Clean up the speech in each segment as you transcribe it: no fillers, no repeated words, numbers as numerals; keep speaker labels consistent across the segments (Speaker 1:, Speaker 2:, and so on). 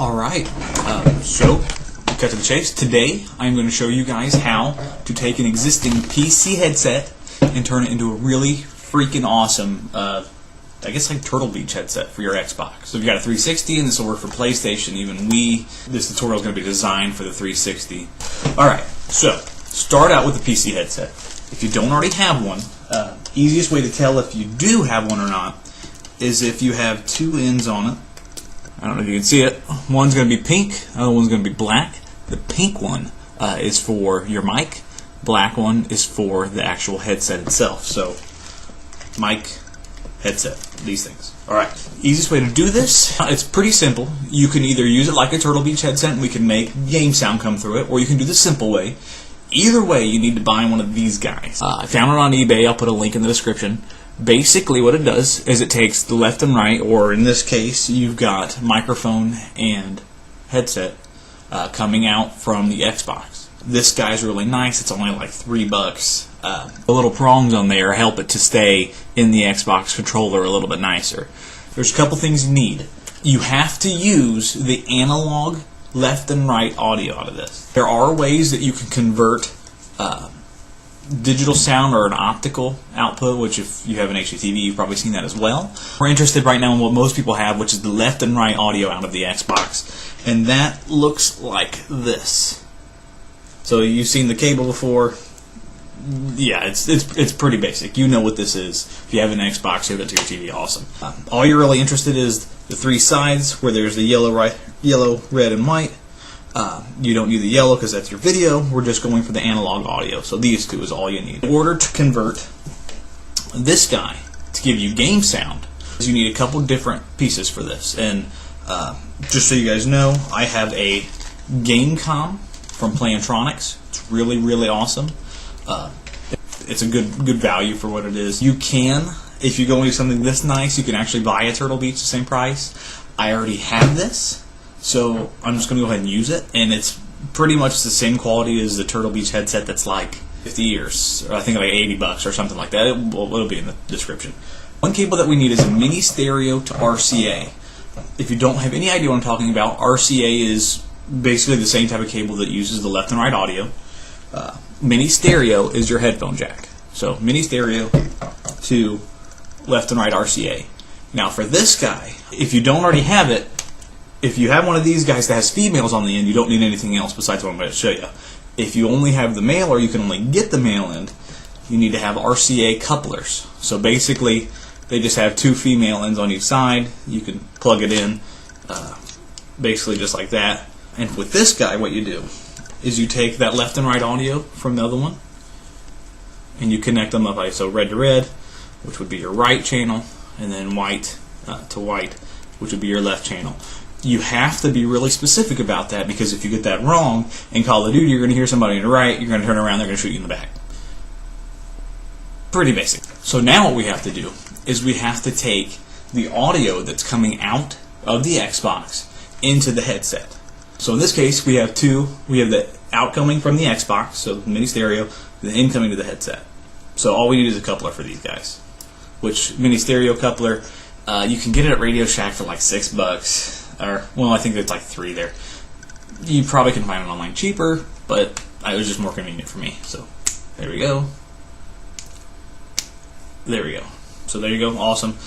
Speaker 1: Alright, so cut to the chase. Today I'm going to show you guys how to take an existing PC headset and turn it into a really freaking awesome, I guess like Turtle Beach headset for your Xbox. So if you've got a 360 and this will work for PlayStation, even Wii, this tutorial is going to be designed for the 360. Alright, so start out with the PC headset. If you don't already have one, easiest way to tell if you do have one or not is if you have two ends on it. I don't know if you can see it. One's going to be pink, the other one's going to be black. The pink one is for your mic. Black one is for the actual headset itself. So, mic, headset, these things. Alright, easiest way to do this, it's pretty simple. You can either use it like a Turtle Beach headset and we can make game sound come through it, or you can do the simple way. Either way, you need to buy one of these guys. I found it on eBay. I'll put a link in the description. Basically what it does is it takes the left and right, or in this case you've got microphone and headset coming out from the Xbox. This guy's really nice. It's only like $3. The little prongs on there help it to stay in the Xbox controller a little bit nicer. There's a couple things you need. You have to use the analog left and right audio out of this. There are ways that you can convert digital sound or an optical output, which if you have an HDTV, you've probably seen that as well. We're interested right now in what most people have, which is the left and right audio out of the Xbox, and that looks like this. So you've seen the cable before. Yeah, it's pretty basic. You know what this is. If you have an Xbox, you have it to your TV. Awesome. All you're really interested in is the three sides where there's the yellow, red, and white. You don't need the yellow because that's your video. We're just going for the analog audio. So these two is all you need. In order to convert this guy to give you game sound, you need a couple different pieces for this. And just so you guys know, I have a game com from Plantronics. It's really, really awesome. It's a good value for what it is. You can, if you go into something this nice, you can actually buy a Turtle Beach the same price. I already have this, so I'm just going to go ahead and use it, and it's pretty much the same quality as the Turtle Beach headset that's like 50 years, or I think like $80 or something like that. It'll be in the description. One cable that we need is a mini stereo to RCA. If you don't have any idea what I'm talking about, RCA is basically the same type of cable that uses the left and right audio. Mini stereo is your headphone jack. So mini stereo to left and right RCA. Now for this guy, if you don't already have it, if you have one of these guys that has females on the end, you don't need anything else besides what I'm going to show you. If you only have the male, or you can only get the male end, you need to have RCA couplers. So basically, they just have two female ends on each side. You can plug it in, basically just like that. And with this guy, what you do is you take that left and right audio from the other one, and you connect them up like so, red to red, which would be your right channel, and then white to white, which would be your left channel. You have to be really specific about that, because if you get that wrong in Call of Duty, you're going to hear somebody on the right, you're going to turn around, they're going to shoot you in the back. Pretty basic. So now what we have to do is we have to take the audio that's coming out of the Xbox into the headset. So in this case, we have two. We have the outcoming from the Xbox, so the mini stereo, the incoming to the headset. So all we need is a coupler for these guys. Which mini stereo coupler, you can get it at Radio Shack for like $6, or well, I think it's like $3 there. You probably can find it online cheaper, but it was just more convenient for me. So there we go. There we go. So there you go. Awesome.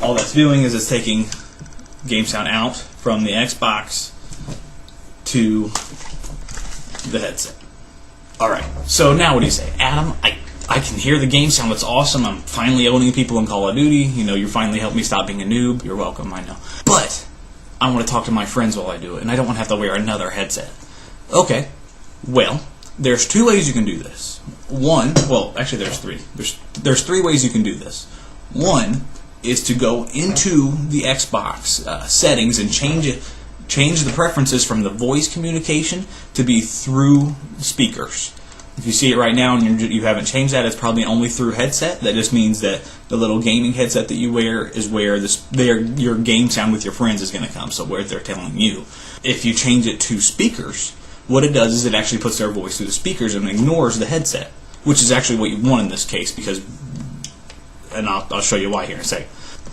Speaker 1: All that's doing is it's taking game sound out from the Xbox to the headset. Alright, so now what do you say? Adam, I can hear the game sound. It's awesome. I'm finally owning people in Call of Duty. You know, you finally helped me stop being a noob. You're welcome, I know. But I want to talk to my friends while I do it, and I don't want to have to wear another headset. Okay, well, there's two ways you can do this. One, well, actually there's three. There's three ways you can do this. One is to go into the Xbox settings and change the preferences from the voice communication to be through speakers. If you see it right now and you haven't changed that, it's probably only through headset. That just means that the little gaming headset that you wear is where your game sound with your friends is going to come, so where they're telling you. If you change it to speakers, what it does is it actually puts their voice through the speakers and ignores the headset, which is actually what you want in this case, because, and I'll show you why here in a second.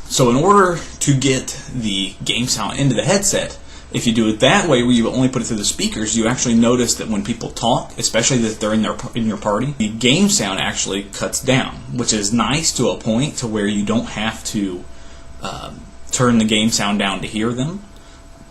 Speaker 1: So in order to get the game sound into the headset, If you do it that way, where you only put it through the speakers, you actually notice that when people talk, especially that they're in your party, the game sound actually cuts down, which is nice to a point to where you don't have to turn the game sound down to hear them.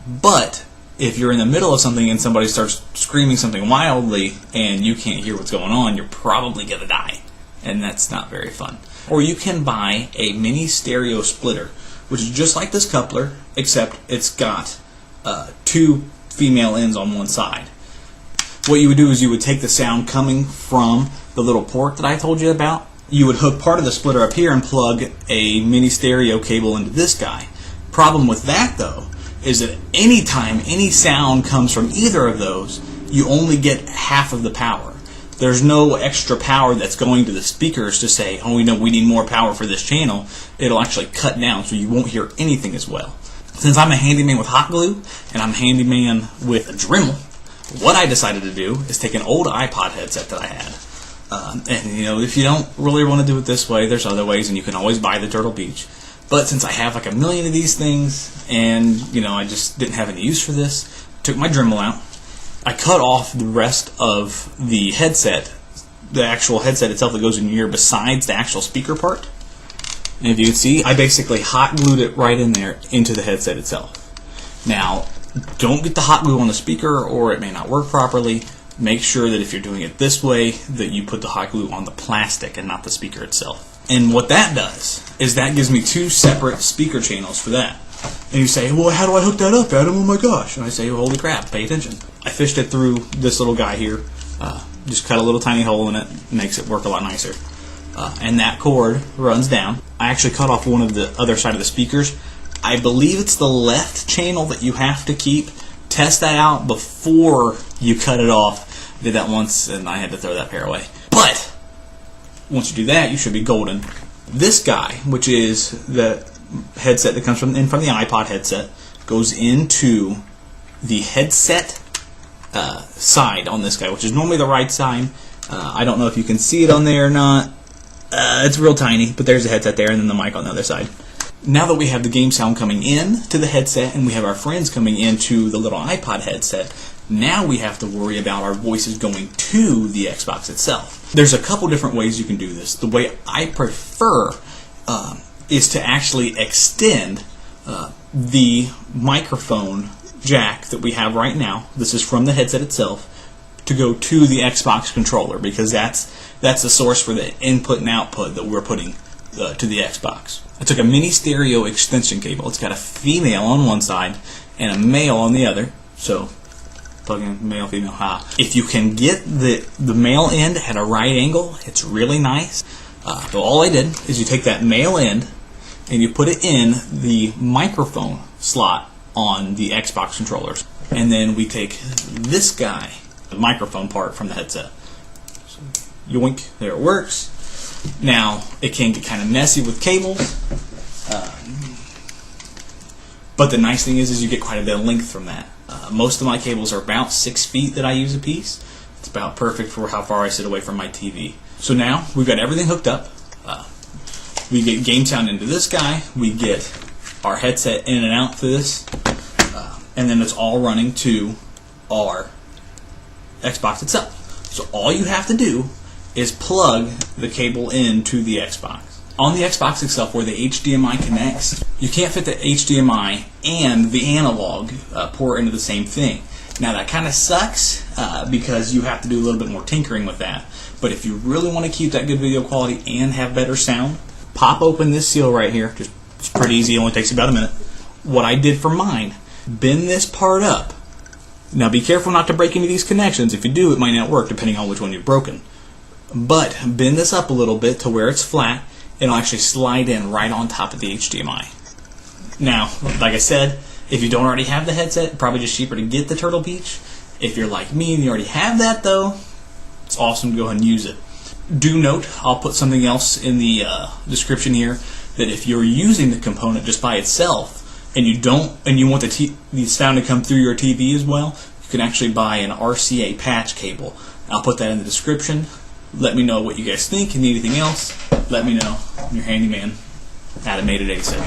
Speaker 1: But if you're in the middle of something and somebody starts screaming something wildly and you can't hear what's going on, you're probably going to die. And that's not very fun. Or you can buy a mini stereo splitter, which is just like this coupler, except it's got two female ends on one side. What you would do is you would take the sound coming from the little port that I told you about. You would hook part of the splitter up here and plug a mini stereo cable into this guy. Problem with that, though, is that anytime any sound comes from either of those, you only get half of the power. There's no extra power that's going to the speakers to say, oh, we need more power for this channel. It'll actually cut down, so you won't hear anything as well. Since I'm a handyman with hot glue, and I'm a handyman with a Dremel, what I decided to do is take an old iPod headset that I had. And if you don't really want to do it this way, there's other ways, and you can always buy the Turtle Beach. But since I have like a million of these things, and I just didn't have any use for this, took my Dremel out. I cut off the rest of the headset, the actual headset itself that goes in your ear besides the actual speaker part. And if you can see, I basically hot glued it right in there into the headset itself. Now, don't get the hot glue on the speaker or it may not work properly. Make sure that if you're doing it this way, that you put the hot glue on the plastic and not the speaker itself. And what that does is that gives me two separate speaker channels for that. And you say, well, how do I hook that up, Adam? Oh my gosh. And I say, holy crap, pay attention. I fished it through this little guy here. Just cut a little tiny hole in it. Makes it work a lot nicer. And that cord runs down. I actually cut off one of the other side of the speakers. I believe it's the left channel that you have to keep. Test that out before you cut it off. I did that once and I had to throw that pair away. But once you do that, you should be golden. This guy, which is the headset that comes from the iPod headset, goes into the headset side on this guy, which is normally the right side. I don't know if you can see it on there or not. It's real tiny, but there's the headset there and then the mic on the other side. Now that we have the game sound coming in to the headset and we have our friends coming into the little iPod headset, now we have to worry about our voices going to the Xbox itself. There's a couple different ways you can do this. The way I prefer is to actually extend the microphone jack that we have right now. This is from the headset itself, to go to the Xbox controller, because that's the source for the input and output that we're putting to the Xbox. I took a mini stereo extension cable. It's got a female on one side and a male on the other. So plug in male, female, If you can get the male end at a right angle, it's really nice. So all I did is you take that male end and you put it in the microphone slot on the Xbox controllers. And then we take this guy, the microphone part from the headset. So, yoink, there it works. Now, it can get kind of messy with cables, but the nice thing is you get quite a bit of length from that. Most of my cables are about 6 feet that I use a piece. It's about perfect for how far I sit away from my TV. So now, we've got everything hooked up. We get game sound into this guy, we get our headset in and out for this, and then it's all running to our Xbox itself. So all you have to do is plug the cable into the Xbox. On the Xbox itself, where the HDMI connects, you can't fit the HDMI and the analog port into the same thing. Now that kind of sucks because you have to do a little bit more tinkering with that. But if you really want to keep that good video quality and have better sound, pop open this seal right here. It's pretty easy, it only takes about a minute. What I did for mine, bend this part up. Now be careful not to break any of these connections. If you do, it might not work depending on which one you've broken. But bend this up a little bit to where it's flat. It'll actually slide in right on top of the HDMI. Now, like I said, if you don't already have the headset, probably just cheaper to get the Turtle Beach. If you're like me and you already have that though, it's awesome to go ahead and use it. Do note, I'll put something else in the description here, that if you're using the component just by itself and you want the sound to come through your TV as well, you can actually buy an RCA patch cable. I'll put that in the description. Let me know what you guys think and anything else. Let me know. I'm your handyman. Adam made it ASAP.